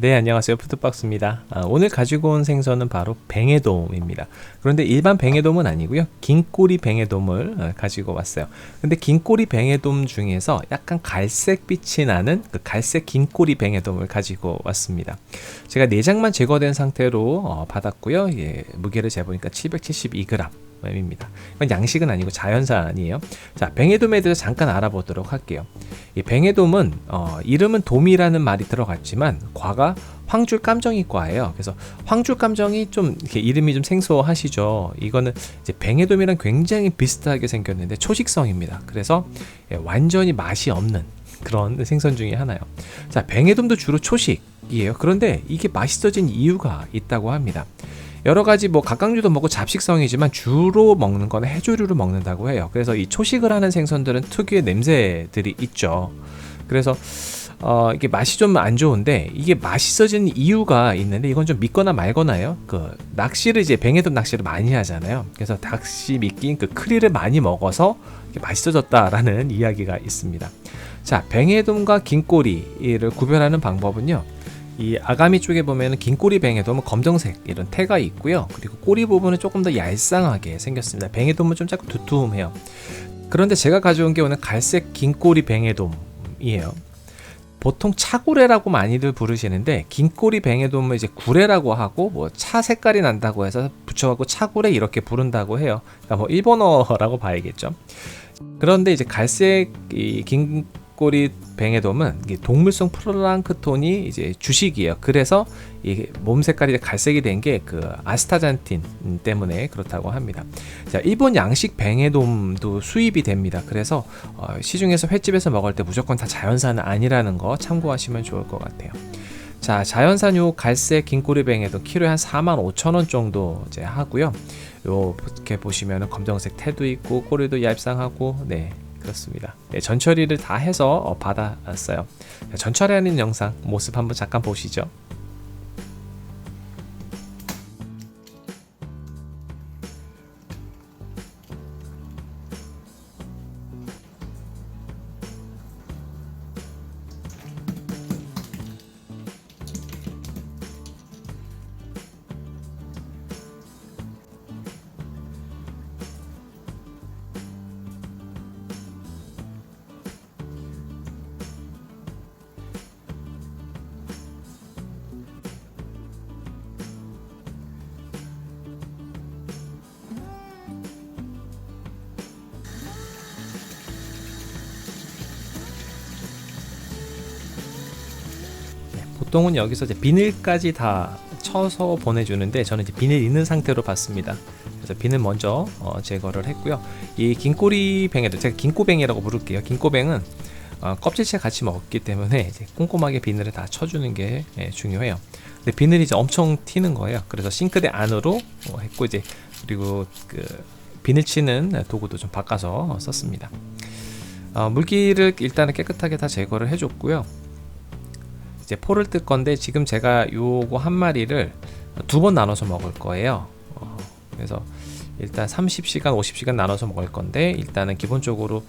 네, 안녕하세요. 푸드박스입니다. 오늘 가지고 온 생선은 바로 뱅에돔입니다. 그런데 일반 뱅에돔은 아니고요. 긴꼬리 뱅에돔을 가지고 왔어요. 근데 긴꼬리 뱅에돔 중에서 약간 갈색빛이 나는 그 갈색 긴꼬리 뱅에돔을 가지고 왔습니다. 제가 내장만 제거된 상태로 받았고요. 예, 무게를 재보니까 772g. 입니다. 이건 양식은 아니고 자연산이에요. 자, 뱅에돔에 대해서 잠깐 알아보도록 할게요. 이 뱅에돔은 이름은 돔이라는 말이 들어갔지만 과가 황줄깜정이과예요. 그래서 황줄깜정이 좀 이렇게 이름이 좀 생소하시죠. 이거는 이제 뱅에돔이랑 굉장히 비슷하게 생겼는데 초식성입니다. 그래서 완전히 맛이 없는 그런 생선 중에 하나요. 자, 뱅에돔도 주로 초식이에요. 그런데 이게 맛있어진 이유가 있다고 합니다. 여러 가지 뭐 각각류도 먹고 잡식성이지만 주로 먹는 건 해조류를 먹는다고 해요. 그래서 이 초식을 하는 생선들은 특유의 냄새들이 있죠. 그래서 이게 맛이 좀 안 좋은데 이게 맛있어지는 이유가 있는데 이건 좀 믿거나 말거나요. 그 낚시를 이제 뱅에돔 낚시를 많이 하잖아요. 그래서 낚시 미끼인 그 크릴을 많이 먹어서 맛있어졌다라는 이야기가 있습니다. 자, 뱅에돔과 긴꼬리를 구별하는 방법은요. 이 아가미 쪽에 보면은 긴꼬리 뱅에돔은 검정색 이런 태가 있고요. 그리고 꼬리 부분은 조금 더 얄쌍하게 생겼습니다. 뱅에돔은 좀 자꾸 두툼해요. 그런데 제가 가져온 게 오늘 갈색 긴꼬리 뱅에돔이에요. 보통 차구레라고 많이들 부르시는데 긴꼬리 뱅에돔은 이제 구레라고 하고 뭐 차 색깔이 난다고 해서 붙여갖고 차구레 이렇게 부른다고 해요. 그러니까 뭐 일본어라고 봐야겠죠. 그런데 이제 갈색 이 긴꼬리 뱅에돔은 동물성 플랑크톤이 이제 주식이에요. 그래서 이 몸 색깔이 갈색이 된 게 그 아스타잔틴 때문에 그렇다고 합니다. 자, 일본 양식 뱅에돔도 수입이 됩니다. 그래서 시중에서 횟집에서 먹을 때 무조건 다 자연산은 아니라는 거 참고하시면 좋을 것 같아요. 자, 자연산 요 갈색 긴꼬리 뱅에돔 키로에 한 45,000원 정도 이제 하고요. 이렇게 보시면은 검정색 태도 있고 꼬리도 얄쌍하고 네. 그렇습니다. 네, 전처리를 다 해서 받았어요. 전처리하는 영상 모습 한번 잠깐 보시죠. 보통은 여기서 이제 비닐까지 다 쳐서 보내주는데 저는 이제 비닐 있는 상태로 받습니다. 그래서 비닐 먼저 제거를 했고요. 이 긴꼬리 뱅에도 제가 긴꼬뱅이라고 부를게요. 긴꼬뱅은 껍질째 같이 먹기 때문에 이제 꼼꼼하게 비닐을 다 쳐주는 게 중요해요. 근데 비늘이 이제 엄청 튀는 거예요. 그래서 싱크대 안으로 했고 이제 그리고 그 비늘 치는 도구도 좀 바꿔서 썼습니다. 물기를 일단은 깨끗하게 다 제거를 해줬고요. 이제 포를 뜰 건데 지금 제가 요거 한 마리를 두 번 나눠서 먹을 거예요. 그래서 일단 30시간, 50시간 나눠서 먹을 건데 일단은 기본적으로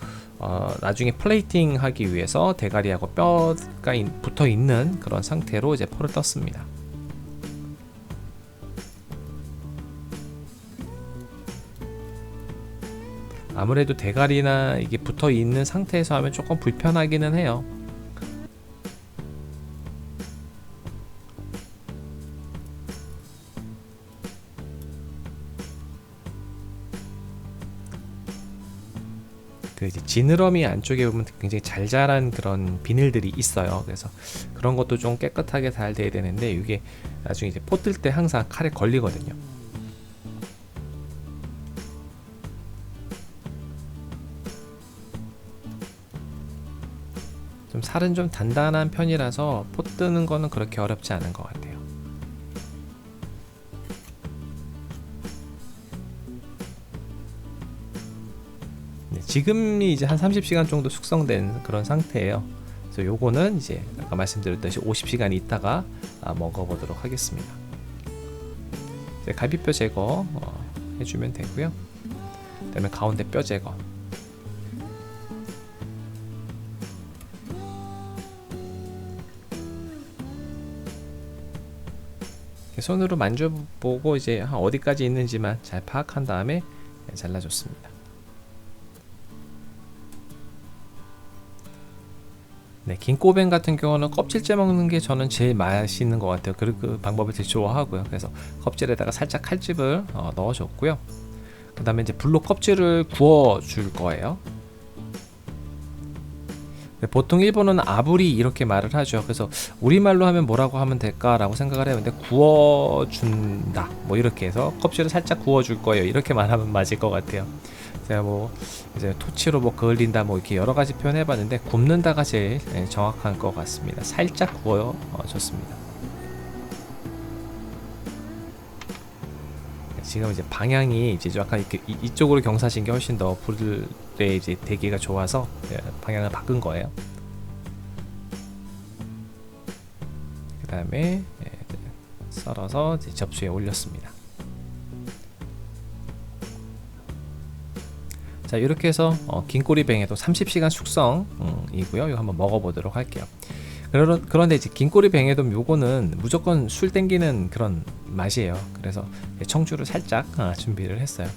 나중에 플레이팅 하기 위해서 대가리하고 뼈가 붙어 있는 그런 상태로 이제 포를 떴습니다. 아무래도 대가리나 이게 붙어 있는 상태에서 하면 조금 불편하기는 해요. 그 이제 지느러미 안쪽에 보면 굉장히 잘 자란 그런 비늘들이 있어요. 그래서 그런 것도 좀 깨끗하게 잘 돼야 되는데 이게 나중에 이제 포 뜰 때 항상 칼에 걸리거든요. 좀 살은 좀 단단한 편이라서 포 뜨는 거는 그렇게 어렵지 않은 것 같아요. 지금이 이제 한 30시간 정도 숙성된 그런 상태예요. 그래서 요거는 이제 아까 말씀드렸듯이 50시간 있다가 먹어보도록 하겠습니다. 이제 갈비뼈 제거 해주면 되고요. 그다음에 가운데 뼈 제거. 손으로 만져보고 이제 한 어디까지 있는지만 잘 파악한 다음에 잘라줬습니다. 네, 긴꼬뱅 같은 경우는 껍질째 먹는 게 저는 제일 맛있는 것 같아요. 그 방법을 되게 좋아하고요. 그래서 껍질에다가 살짝 칼집을 넣어줬고요. 그 다음에 이제 불로 껍질을 구워줄 거예요. 보통 일본어는 아부리 이렇게 말을 하죠. 그래서 우리말로 하면 뭐라고 하면 될까라고 생각을 해요. 근데 구워준다 뭐 이렇게 해서 껍질을 살짝 구워줄 거예요. 이렇게 말하면 맞을 것 같아요. 제가 뭐 이제 토치로 뭐 그을린다 뭐 이렇게 여러 가지 표현해봤는데 굽는다가 제일 정확한 것 같습니다. 살짝 구워줬습니다. 지금 이제 방향이 이제 약간 이렇게 이쪽으로 경사진 게 훨씬 더 불에 이제 대기가 좋아서 방향을 바꾼 거예요. 그 다음에 썰어서 이제 접시에 올렸습니다. 자, 이렇게 해서 긴꼬리뱅에도 30시간 숙성이고요. 이거 한번 먹어보도록 할게요. 그런데 이제 긴꼬리뱅에돔 요거는 무조건 술 땡기는 그런 맛이에요. 그래서 청주를 살짝 준비를 했어요.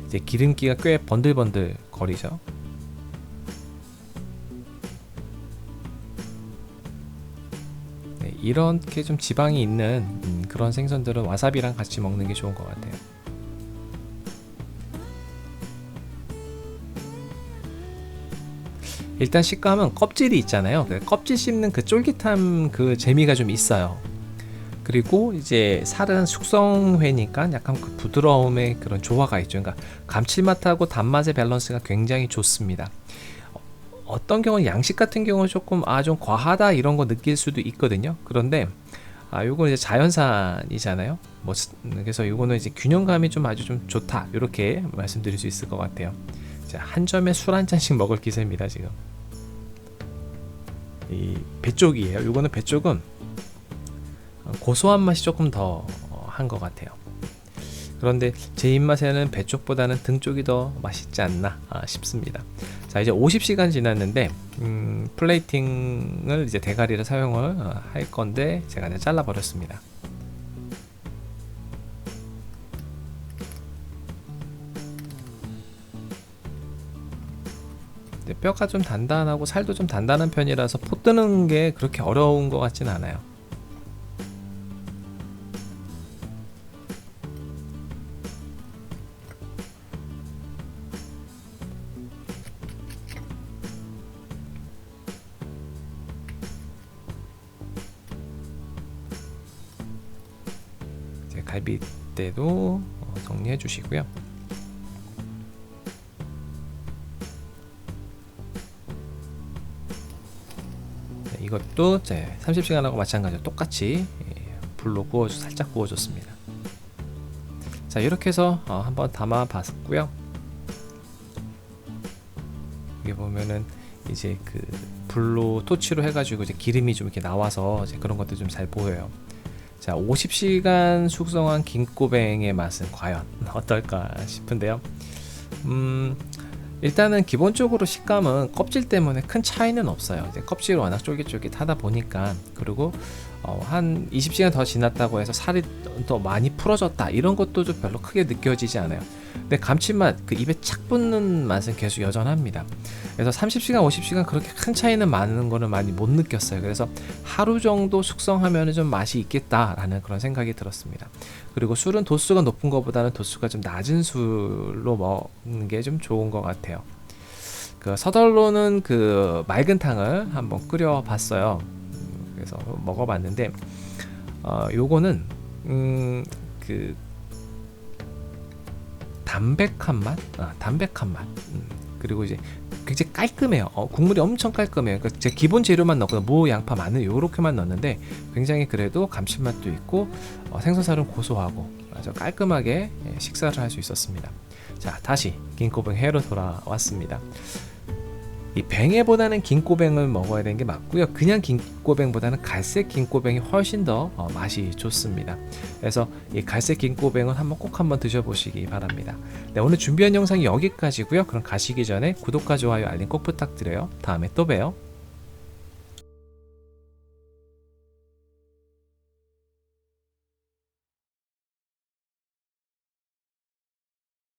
이제 기름기가 꽤 번들번들 거리죠. 네, 이렇게 좀 지방이 있는 그런 생선들은 와사비랑 같이 먹는 게 좋은 것 같아요. 일단 식감은 껍질이 있잖아요. 껍질 씹는 그 쫄깃함 그 재미가 좀 있어요. 그리고 이제 살은 숙성회니까 약간 그 부드러움의 그런 조화가 있죠. 그러니까 감칠맛하고 단맛의 밸런스가 굉장히 좋습니다. 어떤 경우는 양식 같은 경우는 조금 좀 과하다 이런 거 느낄 수도 있거든요. 그런데 요거는 이제 자연산이잖아요. 뭐 그래서 요거는 이제 균형감이 좀 아주 좀 좋다 이렇게 말씀드릴 수 있을 것 같아요. 자, 한 점에 술 한 잔씩 먹을 기세입니다 지금. 이 배쪽이에요. 요거는 배쪽은 고소한 맛이 조금 더 한 것 같아요. 그런데 제 입맛에는 배쪽보다는 등 쪽이 더 맛있지 않나 싶습니다. 자, 이제 50시간 지났는데 플레이팅을 이제 대가리를 사용을 할 건데 제가 이제 잘라 버렸습니다. 뼈가 좀 단단하고 살도 좀 단단한 편이라서 포 뜨는 게 그렇게 어려운 것 같지는 않아요. 이제 갈비대도 정리해 주시고요. 이것도 30시간하고 마찬가지로 똑같이 불로 살짝 구워줬습니다. 자, 이렇게 해서 한번 담아 봤고요. 여기 보면은 이제 그 불로 토치로 해가지고 이제 기름이 좀 이렇게 나와서 이제 그런 것도 좀 잘 보여요. 자, 50시간 숙성한 긴꼬뱅의 맛은 과연 어떨까 싶은데요. 일단은 기본적으로 식감은 껍질 때문에 큰 차이는 없어요. 이제 껍질이 워낙 쫄깃쫄깃하다 보니까. 그리고 한 20시간 더 지났다고 해서 살이 더 많이 풀어졌다 이런 것도 좀 별로 크게 느껴지지 않아요. 근데 감칠맛, 그 입에 착 붙는 맛은 계속 여전합니다. 그래서 30시간, 50시간 그렇게 큰 차이는 많은 거는 많이 못 느꼈어요. 그래서 하루 정도 숙성하면 좀 맛이 있겠다라는 그런 생각이 들었습니다. 그리고 술은 도수가 높은 것보다는 도수가 좀 낮은 술로 먹는 게 좀 좋은 것 같아요. 그 서덜로는 그 맑은 탕을 한번 끓여 봤어요. 그래서 먹어봤는데 요거는 그 담백한 맛, 담백한 맛. 그리고 이제 굉장히 깔끔해요. 국물이 엄청 깔끔해요. 그러니까 제 기본 재료만 넣거든요. 무, 양파, 마늘 요렇게만 넣었는데 굉장히 그래도 감칠맛도 있고 생선살은 고소하고 아주 깔끔하게 식사를 할 수 있었습니다. 자, 다시 긴꼬뱅 회로 돌아왔습니다. 이 뱅에보다는 긴꼬뱅을 먹어야 되는 게 맞고요. 그냥 긴꼬뱅보다는 갈색 긴꼬뱅이 훨씬 더 맛이 좋습니다. 그래서 이 갈색 긴꼬뱅은 꼭 한번 드셔보시기 바랍니다. 네, 오늘 준비한 영상이 여기까지고요. 그럼 가시기 전에 구독과 좋아요, 알림 꼭 부탁드려요. 다음에 또 봬요.